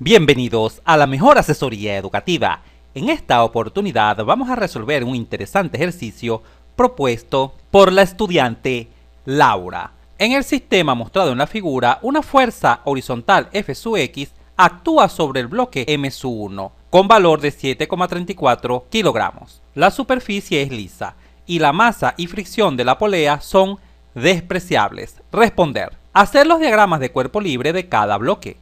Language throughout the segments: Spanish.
Bienvenidos a la mejor asesoría educativa. En esta oportunidad vamos a resolver un interesante ejercicio propuesto por la estudiante Laura. En el sistema mostrado en la figura, una fuerza horizontal F sub x actúa sobre el bloque M sub 1 con valor de 7,34 kilogramos. La superficie es lisa y la masa y fricción de la polea son despreciables. Responder. Hacer los diagramas de cuerpo libre de cada bloque.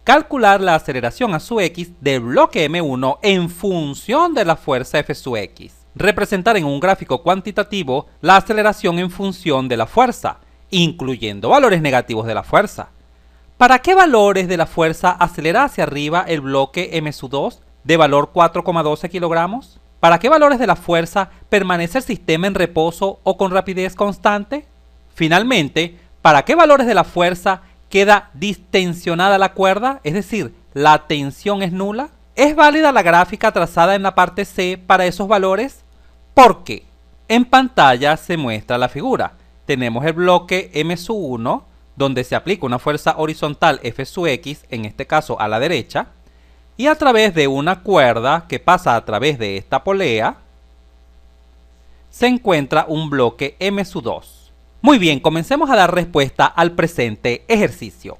Calcular la aceleración a sub x del bloque M1 en función de la fuerza F sub x. Representar en un gráfico cuantitativo la aceleración en función de la fuerza, incluyendo valores negativos de la fuerza. ¿Para qué valores de la fuerza acelera hacia arriba el bloque M sub 2 de valor 4,12 kilogramos? ¿Para qué valores de la fuerza permanece el sistema en reposo o con rapidez constante? Finalmente, ¿para qué valores de la fuerza queda distensionada la cuerda? Es decir, ¿la tensión es nula? ¿Es válida la gráfica trazada en la parte C para esos valores? ¿Por qué? En pantalla se muestra la figura. Tenemos el bloque M sub 1, donde se aplica una fuerza horizontal F sub x, en este caso a la derecha, y a través de una cuerda que pasa a través de esta polea, se encuentra un bloque M sub 2. Muy bien, comencemos a dar respuesta al presente ejercicio.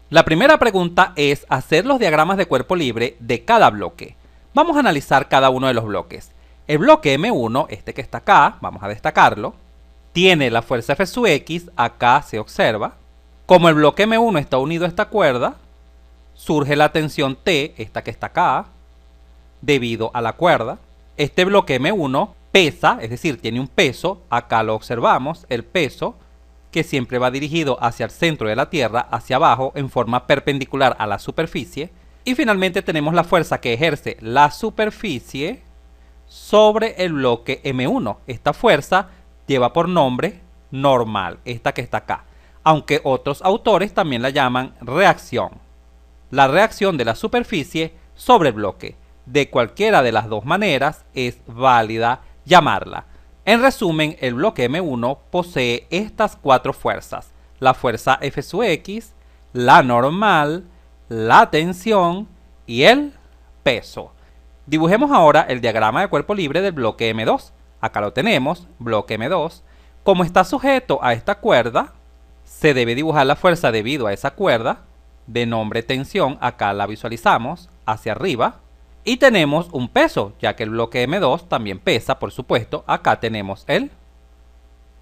La primera pregunta es hacer los diagramas de cuerpo libre de cada bloque. Vamos a analizar cada uno de los bloques. El bloque M1, este que está acá, vamos a destacarlo, tiene la fuerza F sub x, acá se observa. Como el bloque M1 está unido a esta cuerda, surge la tensión T, esta que está acá, debido a la cuerda. Este bloque M1 pesa, es decir, tiene un peso, acá lo observamos, el peso, que siempre va dirigido hacia el centro de la Tierra, hacia abajo, en forma perpendicular a la superficie. Y finalmente tenemos la fuerza que ejerce la superficie sobre el bloque M1. Esta fuerza lleva por nombre normal, esta que está acá, aunque otros autores también la llaman reacción. La reacción de la superficie sobre el bloque. De cualquiera de las dos maneras es válida llamarla. En resumen, el bloque M1 posee estas cuatro fuerzas: la fuerza F sub x, la normal, la tensión y el peso. Dibujemos ahora el diagrama de cuerpo libre del bloque M2. Acá lo tenemos, bloque M2. Como está sujeto a esta cuerda, se debe dibujar la fuerza debido a esa cuerda, de nombre tensión, acá la visualizamos, hacia arriba. Y tenemos un peso, ya que el bloque M2 también pesa, por supuesto. Acá tenemos el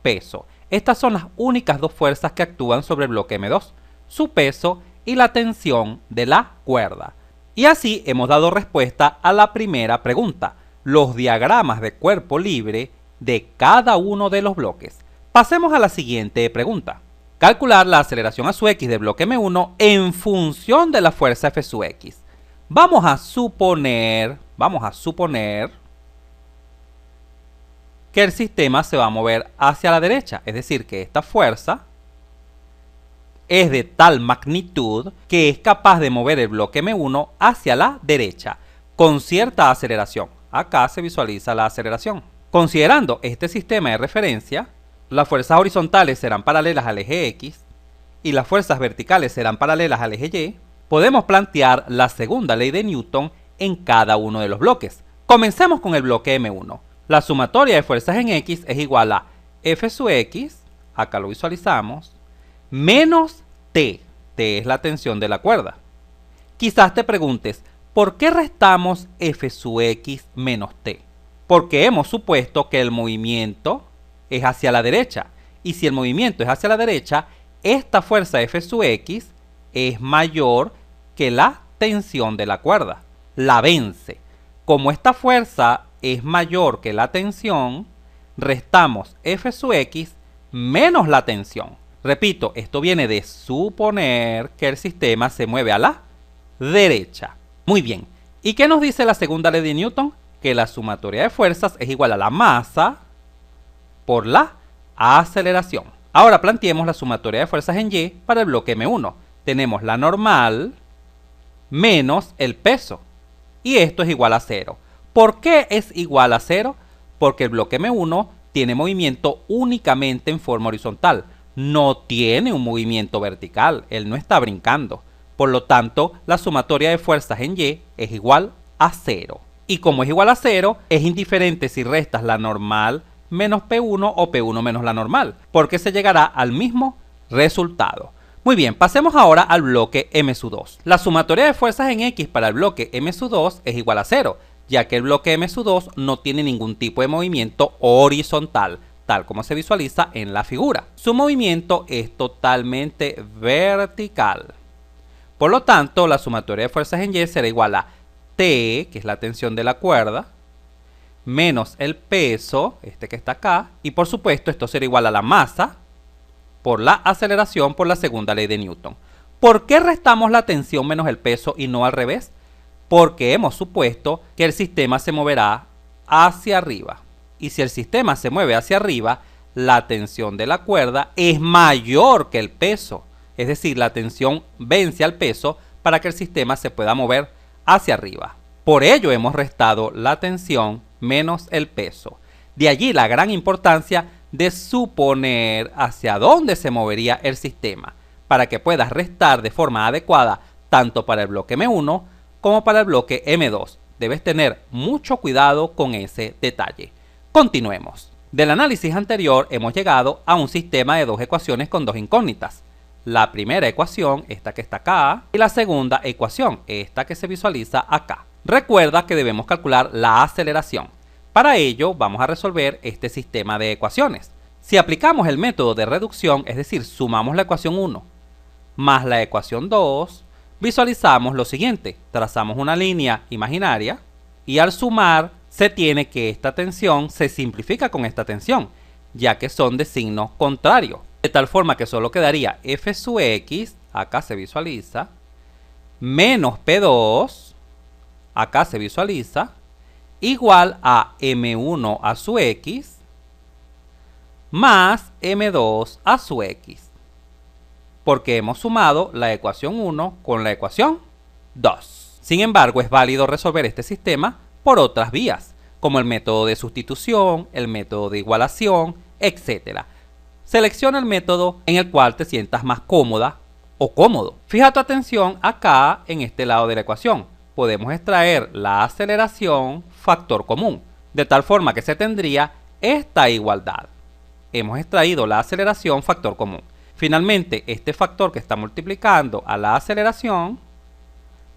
peso. Estas son las únicas dos fuerzas que actúan sobre el bloque M2, su peso y la tensión de la cuerda. Y así hemos dado respuesta a la primera pregunta, los diagramas de cuerpo libre de cada uno de los bloques. Pasemos a la siguiente pregunta. Calcular la aceleración a sub x del bloque M1 en función de la fuerza F sub x. Vamos a suponer que el sistema se va a mover hacia la derecha, es decir, que esta fuerza es de tal magnitud que es capaz de mover el bloque M1 hacia la derecha, con cierta aceleración. Acá se visualiza la aceleración. Considerando este sistema de referencia, las fuerzas horizontales serán paralelas al eje X y las fuerzas verticales serán paralelas al eje Y. Podemos plantear la segunda ley de Newton en cada uno de los bloques. Comencemos con el bloque M1. La sumatoria de fuerzas en X es igual a F sub X, acá lo visualizamos, menos T. T es la tensión de la cuerda. Quizás te preguntes, ¿por qué restamos F sub X menos T? Porque hemos supuesto que el movimiento es hacia la derecha. Y si el movimiento es hacia la derecha, esta fuerza F sub X es mayor que la tensión de la cuerda, la vence. Como esta fuerza es mayor que la tensión, restamos F sub x menos la tensión. Repito, esto viene de suponer que el sistema se mueve a la derecha. Muy bien, ¿y qué nos dice la segunda ley de Newton? Que la sumatoria de fuerzas es igual a la masa por la aceleración. Ahora planteemos la sumatoria de fuerzas en Y para el bloque M1. Tenemos la normal menos el peso. Y esto es igual a 0. ¿Por qué es igual a 0? Porque el bloque M1 tiene movimiento únicamente en forma horizontal. No tiene un movimiento vertical. Él no está brincando. Por lo tanto, la sumatoria de fuerzas en Y es igual a 0. Y como es igual a 0, es indiferente si restas la normal menos P1 o P1 menos la normal, porque se llegará al mismo resultado. Muy bien, pasemos ahora al bloque M2. La sumatoria de fuerzas en X para el bloque M2 es igual a 0, ya que el bloque M2 no tiene ningún tipo de movimiento horizontal, tal como se visualiza en la figura. Su movimiento es totalmente vertical. Por lo tanto, la sumatoria de fuerzas en Y será igual a T, que es la tensión de la cuerda, menos el peso, este que está acá, y por supuesto esto será igual a la masa por la aceleración por la segunda ley de Newton. ¿Por qué restamos la tensión menos el peso y no al revés? Porque hemos supuesto que el sistema se moverá hacia arriba. Y si el sistema se mueve hacia arriba, la tensión de la cuerda es mayor que el peso. Es decir, la tensión vence al peso para que el sistema se pueda mover hacia arriba. Por ello hemos restado la tensión menos el peso. De allí la gran importancia de suponer hacia dónde se movería el sistema, para que puedas restar de forma adecuada tanto para el bloque M1 como para el bloque M2. Debes tener mucho cuidado con ese detalle. Continuemos. Del análisis anterior hemos llegado a un sistema de dos ecuaciones con dos incógnitas. La primera ecuación, esta que está acá, y la segunda ecuación, esta que se visualiza acá. Recuerda que debemos calcular la aceleración. Para ello vamos a resolver este sistema de ecuaciones. Si aplicamos el método de reducción, es decir, sumamos la ecuación 1 más la ecuación 2, visualizamos lo siguiente. Trazamos una línea imaginaria y al sumar se tiene que esta tensión se simplifica con esta tensión, ya que son de signo contrario. De tal forma que solo quedaría F sub X, acá se visualiza, menos P2, acá se visualiza, igual a M1 a su X, más M2 a su X. Porque hemos sumado la ecuación 1 con la ecuación 2. Sin embargo, es válido resolver este sistema por otras vías, como el método de sustitución, el método de igualación, etc. Selecciona el método en el cual te sientas más cómoda o cómodo. Fija tu atención acá en este lado de la ecuación. Podemos extraer la aceleración factor común, de tal forma que se tendría esta igualdad. Hemos extraído la aceleración factor común. Finalmente, este factor que está multiplicando a la aceleración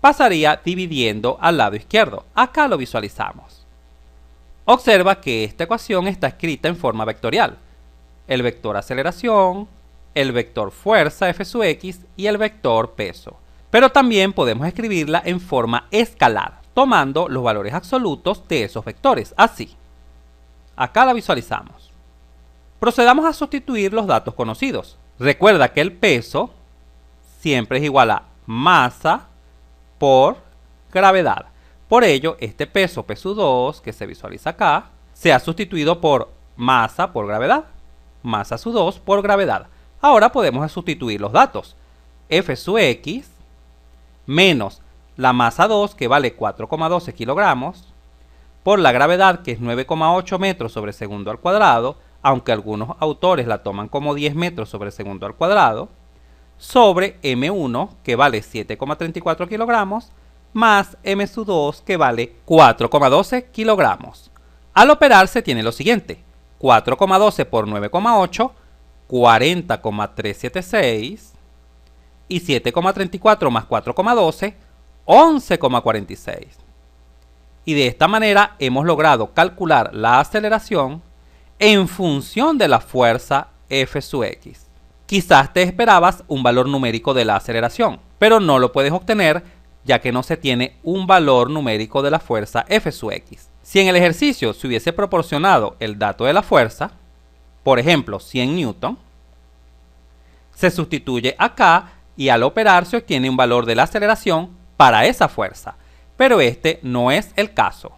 pasaría dividiendo al lado izquierdo. Acá lo visualizamos. Observa que esta ecuación está escrita en forma vectorial. El vector aceleración, el vector fuerza F sub X y el vector peso. Pero también podemos escribirla en forma escalar, tomando los valores absolutos de esos vectores, así. Acá la visualizamos. Procedamos a sustituir los datos conocidos. Recuerda que el peso siempre es igual a masa por gravedad. Por ello, este peso, P sub 2, que se visualiza acá, se ha sustituido por masa por gravedad. Masa sub 2 por gravedad. Ahora podemos sustituir los datos. F sub X menos la masa 2, que vale 4,12 kilogramos, por la gravedad, que es 9,8 metros sobre segundo al cuadrado, aunque algunos autores la toman como 10 metros sobre segundo al cuadrado, sobre M1, que vale 7,34 kilogramos, más M sub 2, que vale 4,12 kilogramos. Al operar se tiene lo siguiente: 4,12 por 9,8, 40,376, y 7,34 más 4,12, 11,46. Y de esta manera hemos logrado calcular la aceleración en función de la fuerza F sub X. Quizás te esperabas un valor numérico de la aceleración, pero no lo puedes obtener ya que no se tiene un valor numérico de la fuerza F sub X. Si en el ejercicio se hubiese proporcionado el dato de la fuerza, por ejemplo 100 Newton, se sustituye acá y al operar se obtiene un valor de la aceleración para esa fuerza, pero este no es el caso.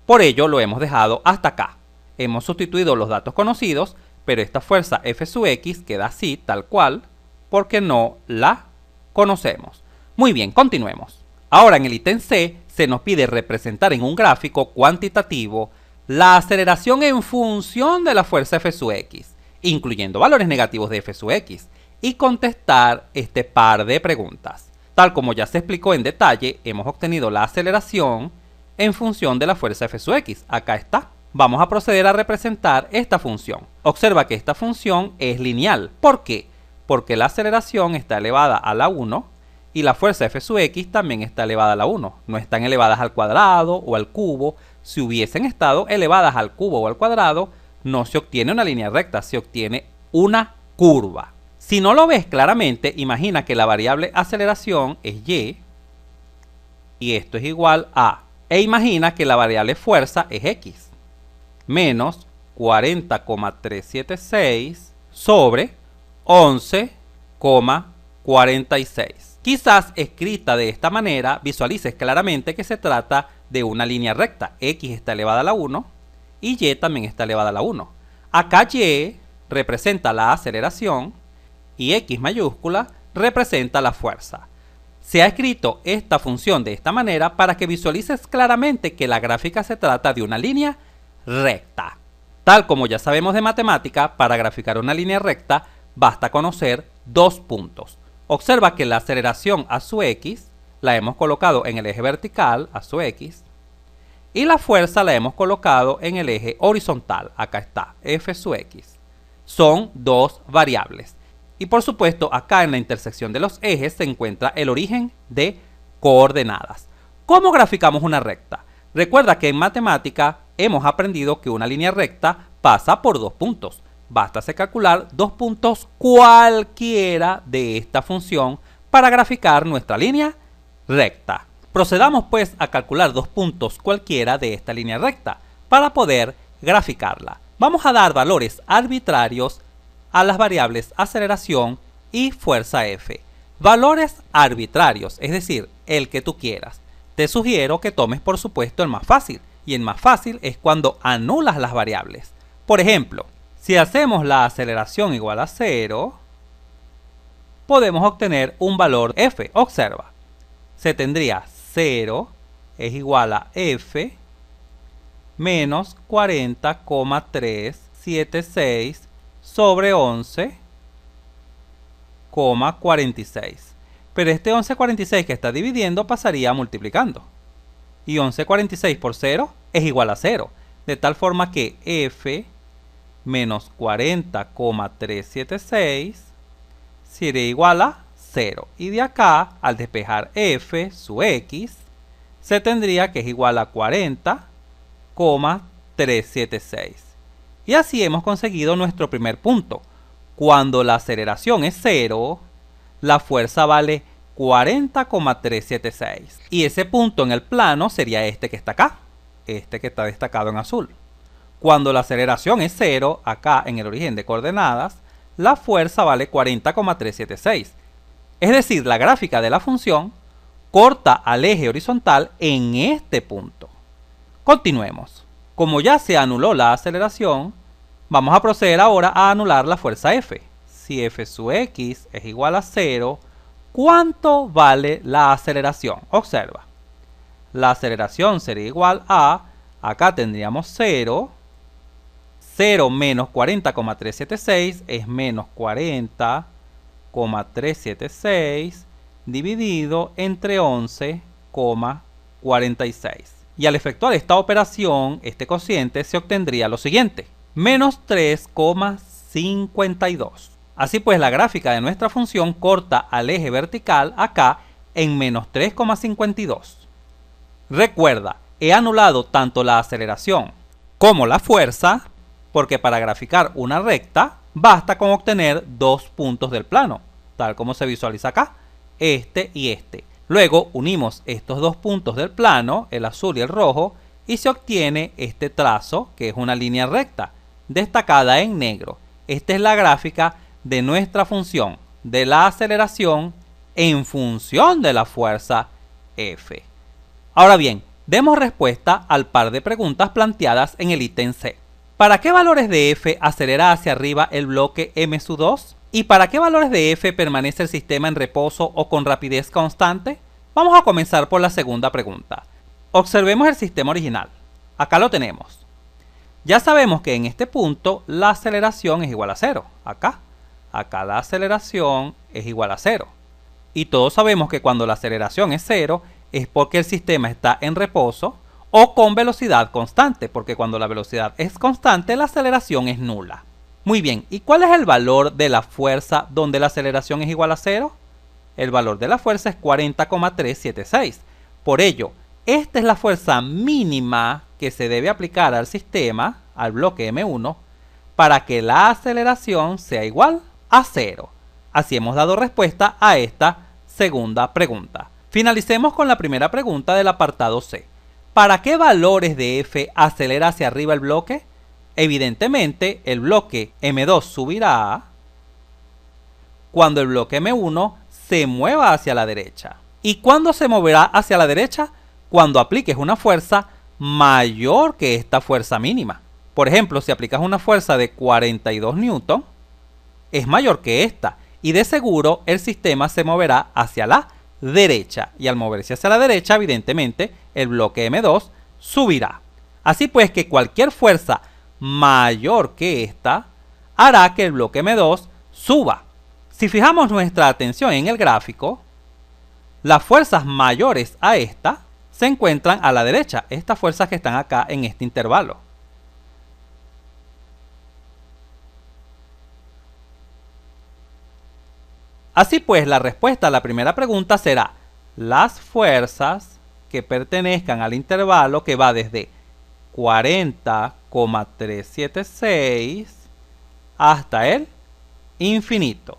Por ello lo hemos dejado hasta acá. Hemos sustituido los datos conocidos, pero esta fuerza F sub X queda así, tal cual, porque no la conocemos. Muy bien, continuemos. Ahora en el ítem C se nos pide representar en un gráfico cuantitativo la aceleración en función de la fuerza F sub X, incluyendo valores negativos de F sub X, y contestar este par de preguntas. Tal como ya se explicó en detalle, hemos obtenido la aceleración en función de la fuerza F sub x. Acá está. Vamos a proceder a representar esta función. Observa que esta función es lineal. ¿Por qué? Porque la aceleración está elevada a la 1 y la fuerza F sub x también está elevada a la 1. No están elevadas al cuadrado o al cubo. Si hubiesen estado elevadas al cubo o al cuadrado, no se obtiene una línea recta, se obtiene una curva. Si no lo ves claramente, imagina que la variable aceleración es y esto es igual a, e imagina que la variable fuerza es x, menos 40,376 sobre 11,46. Quizás escrita de esta manera visualices claramente que se trata de una línea recta. X está elevada a la 1 y y también está elevada a la 1. Acá y representa la aceleración y x mayúscula representa la fuerza. Se ha escrito esta función de esta manera para que visualices claramente que la gráfica se trata de una línea recta. Tal como ya sabemos de matemática, para graficar una línea recta basta conocer dos puntos. Observa que la aceleración a su x la hemos colocado en el eje vertical a su x y la fuerza la hemos colocado en el eje horizontal. Acá está, F sub x. Son dos variables. Y por supuesto, acá en la intersección de los ejes se encuentra el origen de coordenadas. ¿Cómo graficamos una recta? Recuerda que en matemática hemos aprendido que una línea recta pasa por dos puntos. Basta calcular dos puntos cualquiera de esta función para graficar nuestra línea recta. Procedamos pues a calcular dos puntos cualquiera de esta línea recta para poder graficarla. Vamos a dar valores arbitrarios a las variables aceleración y fuerza F. Valores arbitrarios, es decir, el que tú quieras. Te sugiero que tomes por supuesto el más fácil, y el más fácil es cuando anulas las variables. Por ejemplo, si hacemos la aceleración igual a 0, podemos obtener un valor F. Observa, se tendría 0 es igual a F menos 40,376 sobre 11,46. Pero este 11,46 que está dividiendo pasaría multiplicando. Y 11,46 por 0 es igual a 0. De tal forma que F menos 40,376 sería igual a 0. Y de acá, al despejar F sub x, se tendría que es igual a 40,376. Y así hemos conseguido nuestro primer punto. Cuando la aceleración es 0, la fuerza vale 40,376. Y ese punto en el plano sería este que está acá, este que está destacado en azul. Cuando la aceleración es 0, acá en el origen de coordenadas, la fuerza vale 40,376. Es decir, la gráfica de la función corta al eje horizontal en este punto. Continuemos. Como ya se anuló la aceleración, vamos a proceder ahora a anular la fuerza F. Si F sub x es igual a 0, ¿cuánto vale la aceleración? Observa. La aceleración sería igual a, acá tendríamos 0, 0 menos 40,376 es menos 40,376 dividido entre 11,46. Y al efectuar esta operación, este cociente se obtendría lo siguiente, menos 3,52. Así pues, la gráfica de nuestra función corta al eje vertical acá en menos 3,52. Recuerda, he anulado tanto la aceleración como la fuerza, porque para graficar una recta basta con obtener dos puntos del plano, tal como se visualiza acá, este y este. Luego unimos estos dos puntos del plano, el azul y el rojo, y se obtiene este trazo, que es una línea recta, destacada en negro. Esta es la gráfica de nuestra función de la aceleración en función de la fuerza F. Ahora bien, demos respuesta al par de preguntas planteadas en el ítem C. ¿Para qué valores de F acelera hacia arriba el bloque m2? ¿Y para qué valores de F permanece el sistema en reposo o con rapidez constante? Vamos a comenzar por la segunda pregunta. Observemos el sistema original. Acá lo tenemos. Ya sabemos que en este punto la aceleración es igual a 0. Acá la aceleración es igual a 0. Y todos sabemos que cuando la aceleración es cero es porque el sistema está en reposo o con velocidad constante, porque cuando la velocidad es constante la aceleración es nula. Muy bien, ¿y cuál es el valor de la fuerza donde la aceleración es igual a cero? El valor de la fuerza es 40,376. Por ello, esta es la fuerza mínima que se debe aplicar al sistema, al bloque M1, para que la aceleración sea igual a cero. Así hemos dado respuesta a esta segunda pregunta. Finalicemos con la primera pregunta del apartado C. ¿Para qué valores de F acelera hacia arriba el bloque? Evidentemente, el bloque M2 subirá cuando el bloque M1 se mueva hacia la derecha. ¿Y cuándo se moverá hacia la derecha? Cuando apliques una fuerza mayor que esta fuerza mínima. Por ejemplo, si aplicas una fuerza de 42 newton, es mayor que esta, y de seguro el sistema se moverá hacia la derecha, y al moverse hacia la derecha, evidentemente, el bloque M2 subirá. Así pues que cualquier fuerza mayor que esta hará que el bloque M2 suba. Si fijamos nuestra atención en el gráfico, las fuerzas mayores a esta se encuentran a la derecha, estas fuerzas que están acá en este intervalo. Así pues, la respuesta a la primera pregunta será las fuerzas que pertenezcan al intervalo que va desde 40,376 hasta el infinito.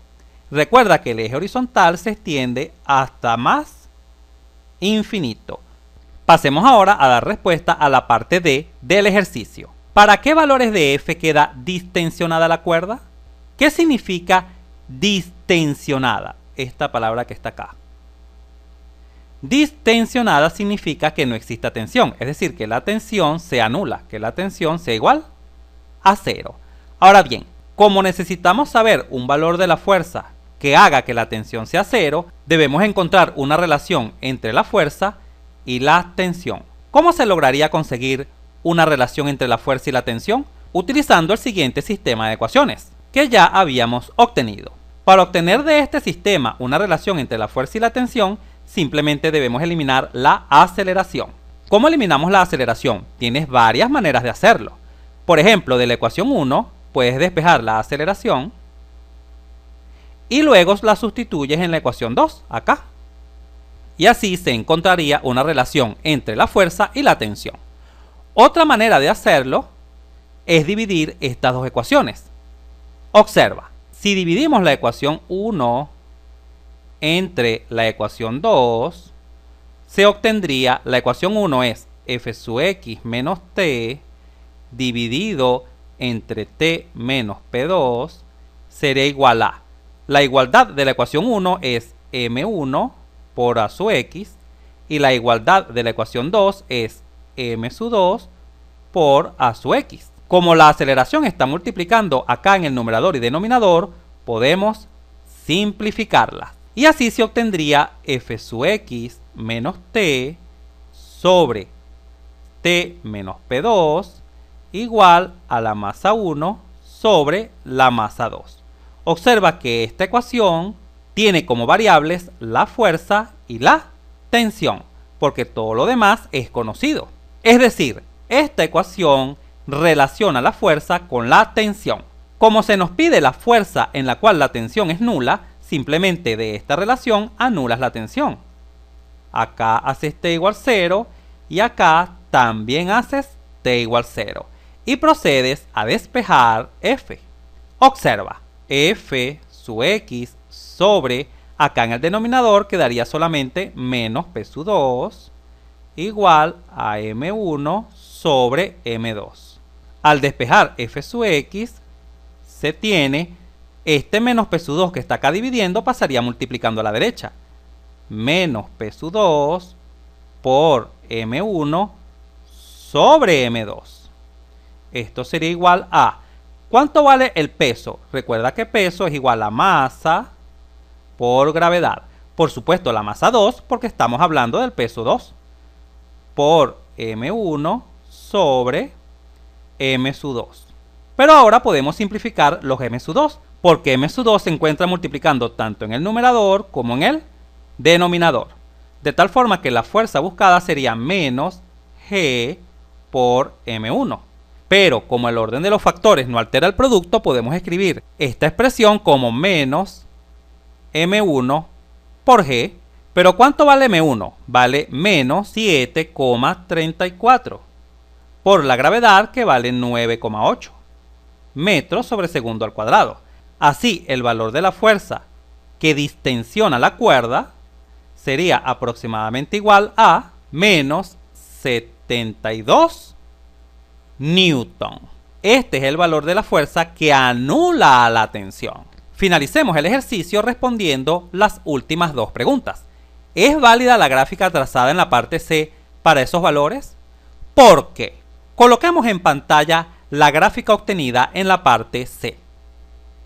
Recuerda que el eje horizontal se extiende hasta más infinito. Pasemos ahora a dar respuesta a la parte D del ejercicio. ¿Para qué valores de F queda distensionada la cuerda? ¿Qué significa distensionada? Esta palabra que está acá. Distensionada significa que no exista tensión, es decir, que la tensión sea nula, que la tensión sea igual a cero. Ahora bien, como necesitamos saber un valor de la fuerza que haga que la tensión sea cero, debemos encontrar una relación entre la fuerza y la tensión. ¿Cómo se lograría conseguir una relación entre la fuerza y la tensión? Utilizando el siguiente sistema de ecuaciones que ya habíamos obtenido. Para obtener de este sistema una relación entre la fuerza y la tensión, simplemente debemos eliminar la aceleración. ¿Cómo eliminamos la aceleración? Tienes varias maneras de hacerlo. Por ejemplo, de la ecuación 1 puedes despejar la aceleración y luego la sustituyes en la ecuación 2, acá. Y así se encontraría una relación entre la fuerza y la tensión. Otra manera de hacerlo es dividir estas dos ecuaciones. Observa, si dividimos la ecuación 1 entre la ecuación 2, se obtendría, la ecuación 1 es f sub x menos t dividido entre t menos p2 sería igual a, la igualdad de la ecuación 1 es m1 por a sub x y la igualdad de la ecuación 2 es m sub 2 por a sub x. Como la aceleración está multiplicando acá en el numerador y denominador, podemos simplificarla. Y así se obtendría f sub x menos t sobre t menos p2 igual a la masa 1 sobre la masa 2. Observa que esta ecuación tiene como variables la fuerza y la tensión, porque todo lo demás es conocido. Es decir, esta ecuación relaciona la fuerza con la tensión. Como se nos pide la fuerza en la cual la tensión es nula, simplemente de esta relación anulas la tensión. Acá haces t igual 0 y acá también haces t igual 0. Y procedes a despejar f. Observa, f sub x sobre, acá en el denominador quedaría solamente menos p sub 2 igual a m1 sobre m2. Al despejar f sub x, se tiene este menos p sub 2 que está acá dividiendo, pasaría multiplicando a la derecha. Menos p sub 2 por m1 sobre m2. Esto sería igual a, ¿cuánto vale el peso? Recuerda que peso es igual a masa por gravedad. Por supuesto la masa 2 porque estamos hablando del peso 2. Por m1 sobre m sub 2. Pero ahora podemos simplificar los m sub 2, porque m sub 2 se encuentra multiplicando tanto en el numerador como en el denominador, de tal forma que la fuerza buscada sería menos G por M1. Pero como el orden de los factores no altera el producto, podemos escribir esta expresión como menos M1 por G. Pero ¿cuánto vale M1? Vale menos 7,34 por la gravedad, que vale 9,8 metros sobre segundo al cuadrado. Así, el valor de la fuerza que distensiona la cuerda sería aproximadamente igual a menos 72 newton. Este es el valor de la fuerza que anula a la tensión. Finalicemos el ejercicio respondiendo las últimas dos preguntas. ¿Es válida la gráfica trazada en la parte C para esos valores? ¿Por qué? Coloquemos en pantalla la gráfica obtenida en la parte C.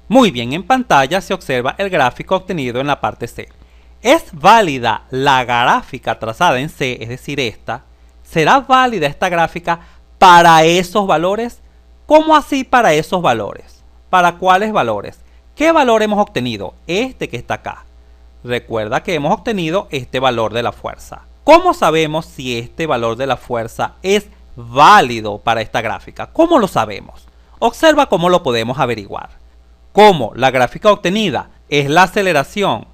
Muy bien, en pantalla se observa el gráfico obtenido en la parte C. ¿Es válida la gráfica trazada en C, es decir, esta? ¿Será válida esta gráfica para esos valores? ¿Cómo así para esos valores? ¿Para cuáles valores? ¿Qué valor hemos obtenido? Este que está acá. Recuerda que hemos obtenido este valor de la fuerza. ¿Cómo sabemos si este valor de la fuerza es válido para esta gráfica? ¿Cómo lo sabemos? Observa cómo lo podemos averiguar. Como la gráfica obtenida es la aceleración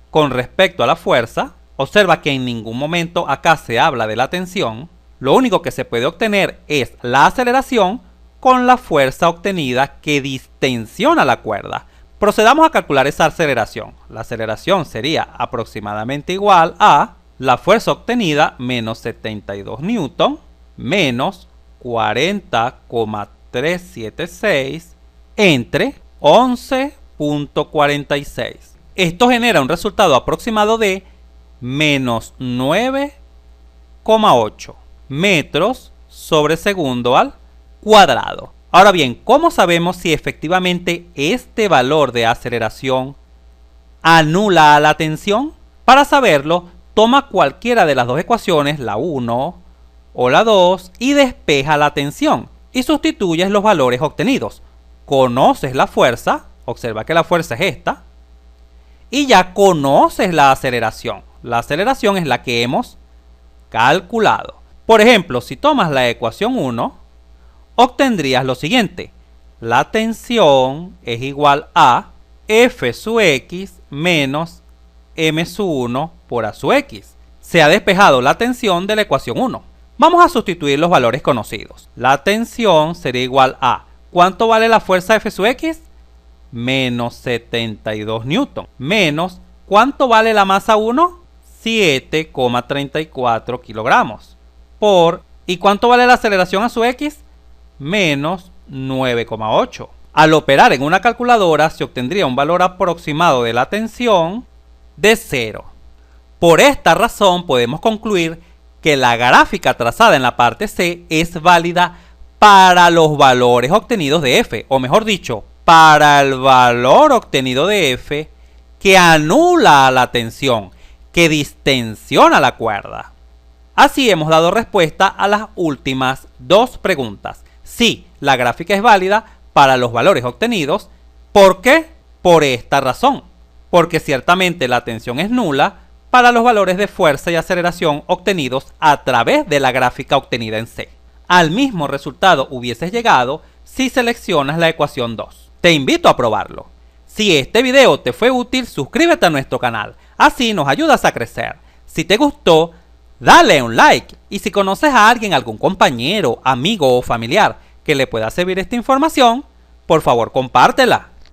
con respecto a la fuerza, observa que en ningún momento acá se habla de la tensión. Lo único que se puede obtener es la aceleración con la fuerza obtenida que distensiona la cuerda. Procedamos a calcular esa aceleración. La aceleración sería aproximadamente igual a la fuerza obtenida menos 72 newton menos 40,376 entre 11,46. Esto genera un resultado aproximado de menos 9,8 metros sobre segundo al cuadrado. Ahora bien, ¿cómo sabemos si efectivamente este valor de aceleración anula a la tensión? Para saberlo, toma cualquiera de las dos ecuaciones, la 1 o la 2, y despeja la tensión y sustituyes los valores obtenidos. Conoces la fuerza, observa que la fuerza es esta, y ya conoces la aceleración. La aceleración es la que hemos calculado. Por ejemplo, si tomas la ecuación 1, obtendrías lo siguiente. La tensión es igual a F sub x menos M sub 1 por A sub x. Se ha despejado la tensión de la ecuación 1. Vamos a sustituir los valores conocidos. La tensión sería igual a ¿cuánto vale la fuerza F sub x? Menos 72 newton. Menos ¿cuánto vale la masa 1? 7,34 kilogramos. Por ¿y cuánto vale la aceleración A sub x? Menos 9,8. Al operar en una calculadora se obtendría un valor aproximado de la tensión de 0. Por esta razón podemos concluir que la gráfica trazada en la parte C es válida para los valores obtenidos de F, o mejor dicho, para el valor obtenido de F que anula la tensión, que distensiona la cuerda. Así hemos dado respuesta a las últimas dos preguntas. Sí, la gráfica es válida para los valores obtenidos. ¿Por qué? Por esta razón. Porque ciertamente la tensión es nula para los valores de fuerza y aceleración obtenidos a través de la gráfica obtenida en C. Al mismo resultado hubieses llegado si seleccionas la ecuación 2. Te invito a probarlo. Si este video te fue útil, suscríbete a nuestro canal. Así nos ayudas a crecer. Si te gustó, dale un like, y si conoces a alguien, algún compañero, amigo o familiar que le pueda servir esta información, por favor compártela.